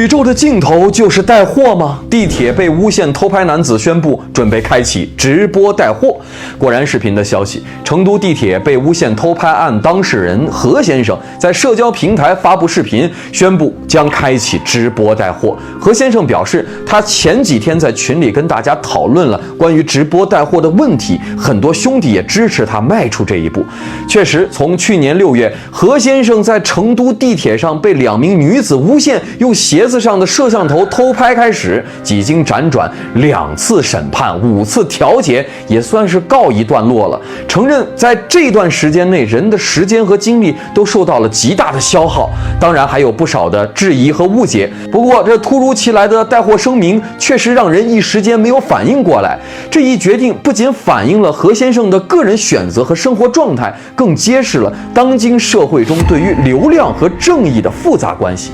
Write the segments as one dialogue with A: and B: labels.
A: 宇宙的尽头就是带货吗？地铁被诬陷偷拍男子宣布准备开启直播带货。果然视频的消息，成都地铁被诬陷偷拍案当事人何先生在社交平台发布视频，宣布将开启直播带货。何先生表示，他前几天在群里跟大家讨论了关于直播带货的问题，很多兄弟也支持他迈出这一步。确实，从去年6月，何先生在成都地铁上被2名女子诬陷用鞋子上的摄像头偷拍开始，几经辗转2次审判、5次调解，也算是告一段落了。承认在这段时间内，人的时间和精力都受到了极大的消耗，当然还有不少的质疑和误解。不过，这突如其来的带货声明确实让人一时间没有反应过来。这一决定不仅反映了何先生的个人选择和生活状态，更揭示了当今社会中对于流量和正义的复杂关系。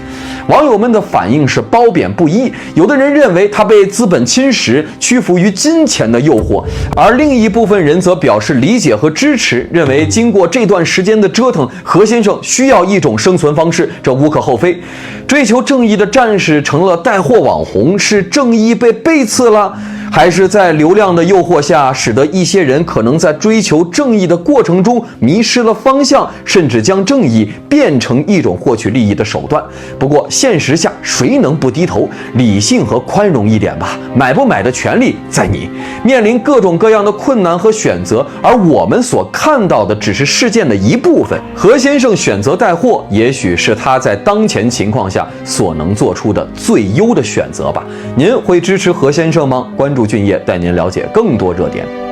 A: 网友们的反应是褒贬不一，有的人认为他被资本侵蚀，屈服于金钱的诱惑，而另一部分人则表示理解和支持，认为经过这段时间的折腾，何先生需要一种生存方式，这无可厚非。追求正义的战士成了带货网红，是正义被背刺了，还是在流量的诱惑下，使得一些人可能在追求正义的过程中迷失了方向，甚至将正义变成一种获取利益的手段？不过现实下谁能不低头？理性和宽容一点吧，买不买的权利在你。面临各种各样的困难和选择，而我们所看到的只是事件的一部分。何先生选择带货，也许是他在当前情况下所能做出的最优的选择吧。您会支持何先生吗？关注俊业，带您了解更多热点。